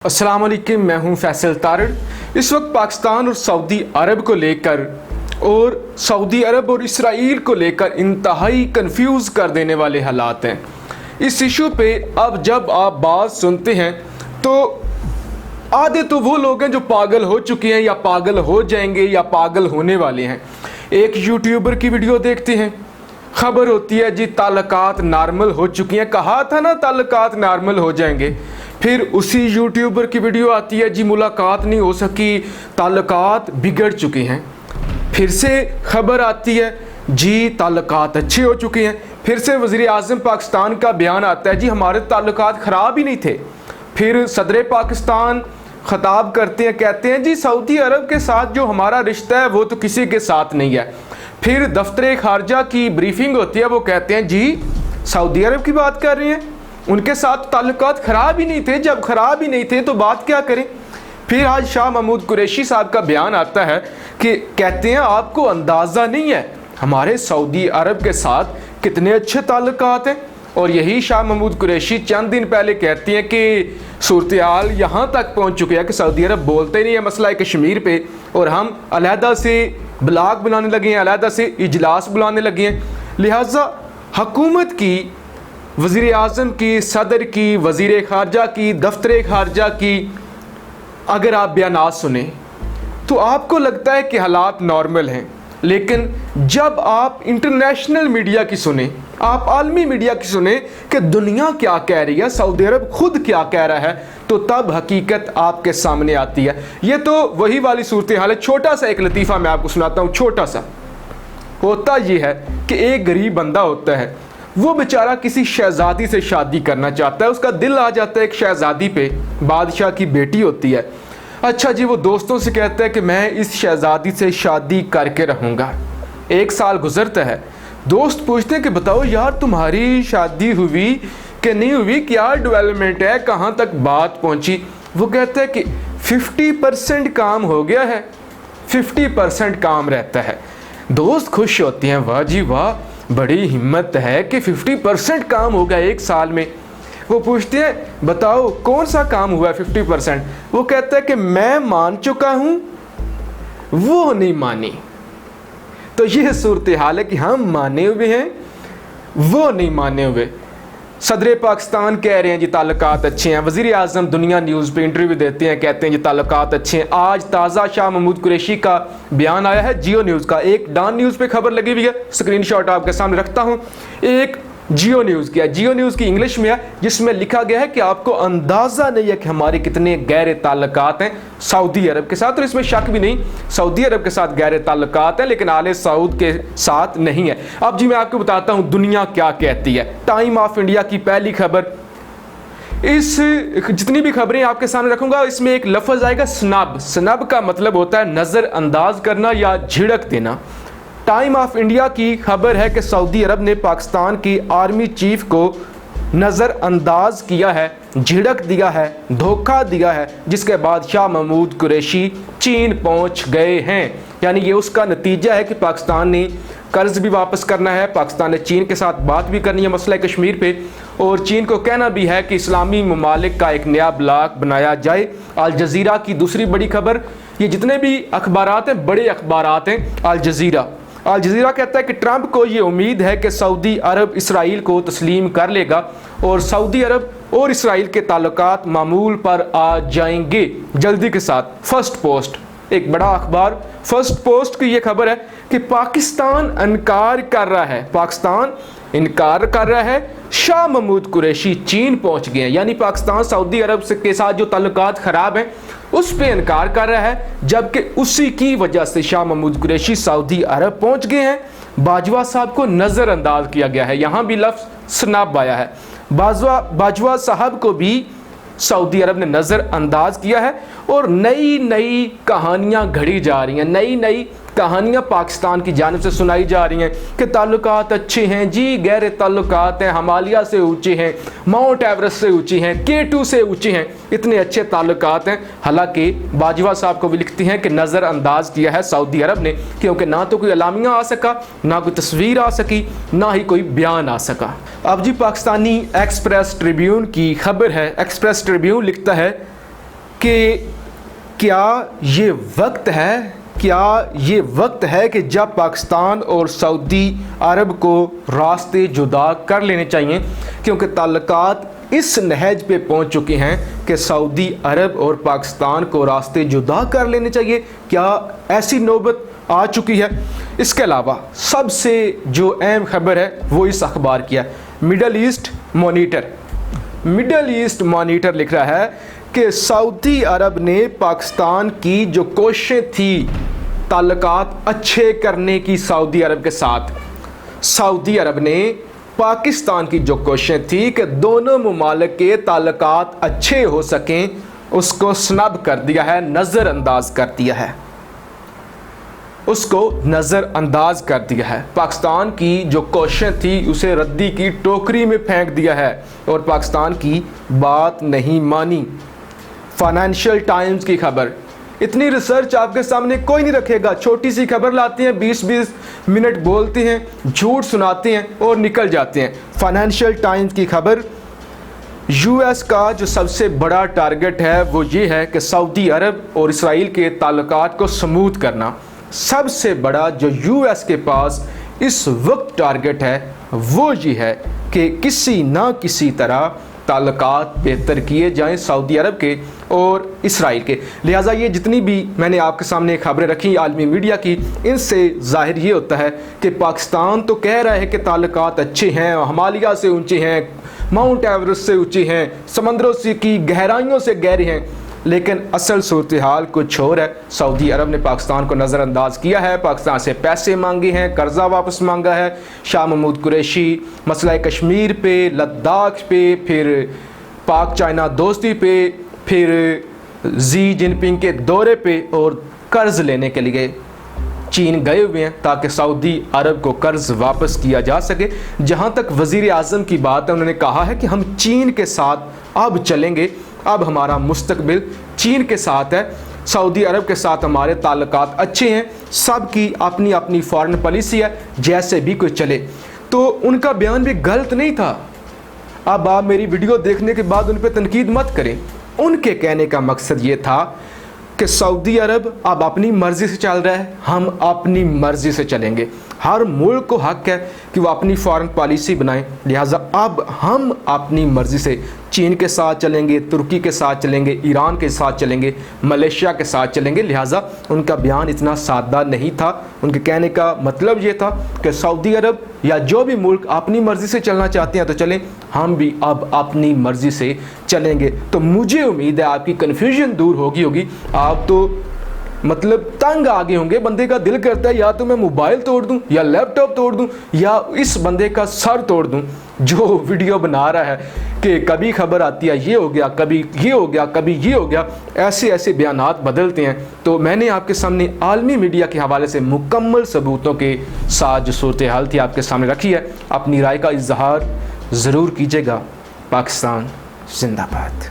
अस्सलाम वालेकुम, मैं हूं फैसल तारड़। इस वक्त पाकिस्तान और सऊदी अरब को लेकर और सऊदी अरब और इसराइल को लेकर इंतहाई कंफ्यूज कर देने वाले हालात हैं। इस इशू पे अब जब आप बात सुनते हैं तो आधे तो वो लोग हैं जो पागल हो चुके हैं या पागल हो जाएंगे या पागल होने वाले हैं। एक यूट्यूबर की वीडियो देखते हैं, खबर होती है जी ताल्लुकात नॉर्मल हो चुकी हैं, कहा था ना ताल्लुकात नॉर्मल हो जाएंगे। फिर उसी यूट्यूबर की वीडियो आती है जी मुलाकात नहीं हो सकी, ताल्लुकात बिगड़ चुके हैं। फिर से खबर आती है जी ताल्लुकात अच्छे हो चुके हैं। फिर से वज़ीर आज़म पाकिस्तान का बयान आता है जी हमारे ताल्लुकात ख़राब ही नहीं थे। फिर सदर पाकिस्तान ख़ताब करते हैं, कहते हैं जी सऊदी अरब के साथ जो हमारा रिश्ता है वो तो किसी के साथ नहीं है। फिर दफ्तर खारजा की ब्रीफिंग होती है, वो कहते हैं जी सऊदी अरब की बात कर रहे हैं, उनके साथ ताल्लुकात ख़राब ही नहीं थे। जब ख़राब ही नहीं थे तो बात क्या करें। फिर आज शाह महमूद कुरैशी साहब का बयान आता है कि कहते हैं आपको अंदाज़ा नहीं है हमारे सऊदी अरब के साथ कितने अच्छे ताल्लुकात हैं। और यही शाह महमूद कुरैशी चंद दिन पहले कहती हैं कि सूरत हाल यहाँ तक पहुँच चुके हैं कि सऊदी अरब बोलते नहीं है मसला कश्मीर पे, और हम अलहदा से ब्लॉग बनाने लगे हैं, अलहदा से इजलास बुलाने लगे हैं। लिहाजा हुकूमत की, वज़ीर आज़म की, सदर की, वज़ीर खारजा की, दफ्तर खारजा की अगर आप बयानात सुने तो आपको लगता है कि हालात नॉर्मल हैं। लेकिन जब आप इंटरनेशनल मीडिया की सुने, आप आलमी मीडिया की सुने कि दुनिया क्या कह रही है, सऊदी अरब खुद क्या कह रहा है, तो तब हकीकत आपके सामने आती है। ये तो वही वाली सूरत हाल है। छोटा सा एक लतीफ़ा मैं आपको सुनाता हूँ। छोटा सा होता ये है कि एक गरीब बंदा होता है, वो बेचारा किसी शहज़ादी से शादी करना चाहता है। उसका दिल आ जाता है एक शहज़ादी पे, बादशाह की बेटी होती है। अच्छा जी, वो दोस्तों से कहता है कि मैं इस शहज़ादी से शादी करके रहूँगा। एक साल गुजरता है, दोस्त पूछते हैं कि बताओ यार तुम्हारी शादी हुई कि नहीं हुई, क्या डेवलपमेंट है, कहाँ तक बात पहुँची। वो कहता है कि 50% काम हो गया है, 50% काम रहता है। दोस्त खुश होते हैं, वाह जी वाह, बड़ी हिम्मत है कि 50% काम हो गया एक साल में। वो पूछते हैं बताओ कौन सा काम हुआ है 50%। वो कहता है कि मैं मान चुका हूँ, वो नहीं मानी। तो ये सूरत हाल है कि हम माने हुए हैं, वो नहीं माने हुए। सदर पाकिस्तान कह रहे हैं जी ताल्लुकात अच्छे हैं, वज़ीर आज़म दुनिया न्यूज़ पे इंटरव्यू देते हैं, कहते हैं जी ताल्लुकात अच्छे हैं। आज ताज़ा शाह महमूद कुरैशी का बयान आया है जियो न्यूज़ का, एक डॉन न्यूज़ पे खबर लगी हुई है, स्क्रीनशॉट आपके सामने रखता हूँ। एक जियो न्यूज़ की है, जियो न्यूज़ की इंग्लिश में है, जिसमें लिखा गया है कि आपको अंदाज़ा नहीं है कि हमारे कितने गहरे ताल्लुकात हैं सऊदी अरब के साथ। और इसमें शक भी नहीं, सऊदी अरब के साथ गहरे ताल्लुकात हैं, लेकिन आले सऊद के साथ नहीं है। अब जी मैं आपको बताता हूँ दुनिया क्या कहती है। टाइम ऑफ इंडिया की पहली खबर, इस जितनी भी खबरें आपके सामने रखूंगा इसमें एक लफ्ज़ आएगा स्नब। स्नब का मतलब होता है नज़रअंदाज करना या झिड़क देना। टाइम ऑफ इंडिया की खबर है कि सऊदी अरब ने पाकिस्तान की आर्मी चीफ को नज़रअंदाज किया है, झिड़क दिया है, धोखा दिया है, जिसके बाद शाह महमूद कुरैशी चीन पहुंच गए हैं। यानी ये उसका नतीजा है कि पाकिस्तान ने कर्ज भी वापस करना है, पाकिस्तान ने चीन के साथ बात भी करनी है मसला कश्मीर पे, और चीन को कहना भी है कि इस्लामी ममालिक का एक नया ब्लॉक बनाया जाए। अल जज़ीरा की दूसरी बड़ी खबर, ये जितने भी अखबारात हैं बड़े अखबारात हैं, अल जज़ीरा कहता है कि ट्रंप को ये उम्मीद है कि सऊदी अरब इसराइल को तस्लीम कर लेगा और सऊदी अरब और इसराइल के ताल्लुकात मामूल पर आ जाएंगे जल्दी के साथ। फर्स्ट पोस्ट, एक बड़ा अखबार फर्स्ट पोस्ट की ये खबर है कि पाकिस्तान इनकार कर रहा है, पाकिस्तान इनकार कर रहा है, शाह महमूद कुरैशी चीन पहुंच गए हैं। यानी पाकिस्तान सऊदी अरब के साथ जो ताल्लुकात ख़राब हैं उस पे इनकार कर रहा है, जबकि उसी की वजह से शाह महमूद कुरैशी सऊदी अरब पहुंच गए हैं। बाजवा साहब को नज़रअंदाज किया गया है, यहाँ भी लफ्ज़ स्नब आया है। बाजवा साहब को भी सऊदी अरब ने नज़रअंदाज किया है और नई नई कहानियाँ घड़ी जा रही हैं, नई नई कहानियाँ पाकिस्तान की जानिब से सुनाई जा रही हैं कि ताल्लुकात अच्छे हैं जी, गहरे ताल्लुकात हैं, हिमालय से ऊंचे हैं, माउंट एवरेस्ट से ऊंची हैं, K2 से ऊंचे हैं, इतने अच्छे ताल्लुकात हैं। हालांकि बाजवा साहब को भी लिखती हैं कि नज़रअंदाज किया है सऊदी अरब ने, क्योंकि ना तो कोई अलामिया आ सका, ना कोई तस्वीर आ सकी, ना ही कोई बयान आ सका। अब जी पाकिस्तानी एक्सप्रेस ट्रिब्यून की खबर है। एक्सप्रेस ट्रिब्यून लिखता है कि क्या ये वक्त है कि जब पाकिस्तान और सऊदी अरब को रास्ते जुदा कर लेने चाहिए, क्योंकि ताल्लुकात इस नहज पे पहुंच चुके हैं कि सऊदी अरब और पाकिस्तान को रास्ते जुदा कर लेने चाहिए। क्या ऐसी नौबत आ चुकी है? इसके अलावा सबसे जो अहम खबर है वो इस अखबार की है। मिडल ईस्ट मॉनिटर लिख रहा है कि सऊदी अरब ने पाकिस्तान की जो कोशिशें थी ताल्लुकात अच्छे करने की सऊदी अरब के साथ, सऊदी अरब ने पाकिस्तान की जो कोशिशें थी कि दोनों मुमालिक के ताल्लुकात अच्छे हो सकें, उसको स्नब कर दिया है, नज़रअंदाज कर दिया है, उसको नज़रअंदाज कर दिया है। पाकिस्तान की जो कोशिशें थी उसे रद्दी की टोकरी में फेंक दिया है और पाकिस्तान की बात नहीं मानी। फाइनेंशियल टाइम्स की खबर, इतनी रिसर्च आपके सामने कोई नहीं रखेगा, छोटी सी खबर लाते हैं, 20-20 मिनट बोलते हैं, झूठ सुनाते हैं और निकल जाते हैं। फाइनेंशियल टाइम्स की खबर, यूएस का जो सबसे बड़ा टारगेट है वो ये है कि सऊदी अरब और इसराइल के ताल्लुकात को स्मूथ करना। सबसे बड़ा जो यूएस के पास इस वक्त टारगेट है वो ये है कि किसी ना किसी तरह ताल्लुकात बेहतर किए जाएं सऊदी अरब के और इसराइल के। लिहाजा ये जितनी भी मैंने आपके सामने खबरें रखी आलमी मीडिया की, इनसे ज़ाहिर ये होता है कि पाकिस्तान तो कह रहा है कि ताल्लुकात अच्छे हैं, हिमालय से ऊंचे हैं, माउंट एवरेस्ट से ऊंचे हैं, समंदरों से की गहराइयों से गहरे हैं, लेकिन असल सूरत हाल कुछ और है। सऊदी अरब ने पाकिस्तान को नज़रअंदाज किया है, पाकिस्तान से पैसे मांगे हैं, कर्जा वापस मांगा है। शाह महमूद कुरैशी मसला कश्मीर पे, लद्दाख पे, फिर पाक चाइना दोस्ती पे, फिर जी जिनपिंग के दौरे पे और कर्ज़ लेने के लिए चीन गए हुए हैं ताकि सऊदी अरब को कर्ज़ वापस किया जा सके। जहाँ तक वज़ीर आज़म की बात है, उन्होंने कहा है कि हम चीन के साथ अब चलेंगे, अब हमारा मुस्तकबिल चीन के साथ है, सऊदी अरब के साथ हमारे ताल्लुकात अच्छे हैं, सबकी अपनी अपनी फॉरेन पॉलिसी है, जैसे भी कोई चले। तो उनका बयान भी गलत नहीं था। अब आप मेरी वीडियो देखने के बाद उन पर तनकीद मत करें। उनके कहने का मकसद ये था कि सऊदी अरब अब अपनी मर्ज़ी से चल रहा है, हम अपनी मर्ज़ी से चलेंगे। हर मुल्क को हक है कि वो अपनी फॉरेन पॉलिसी बनाएं, लिहाजा अब हम अपनी मर्ज़ी से चीन के साथ चलेंगे, तुर्की के साथ चलेंगे, ईरान के साथ चलेंगे, मलेशिया के साथ चलेंगे। लिहाजा उनका बयान इतना सादा नहीं था। उनके कहने का मतलब ये था कि सऊदी अरब या जो भी मुल्क अपनी मर्ज़ी से चलना चाहते हैं तो चलें, हम भी अब अपनी मर्ज़ी से चलेंगे। तो मुझे उम्मीद है आपकी कन्फ्यूजन दूर होगी। आप तो मतलब तंग आ गए होंगे, बंदे का दिल करता है या तो मैं मोबाइल तोड़ दूं या लैपटॉप तोड़ दूं या इस बंदे का सर तोड़ दूं जो वीडियो बना रहा है कि कभी खबर आती है ये हो गया, कभी ये हो गया, कभी ये हो गया, ऐसे बयानात बदलते हैं। तो मैंने आपके सामने आलमी मीडिया के हवाले से मुकम्मल सबूतों के साथ जो सूरत हाल थी आपके सामने रखी है। अपनी राय का इजहार ज़रूर कीजिएगा। पाकिस्तान जिंदाबाद।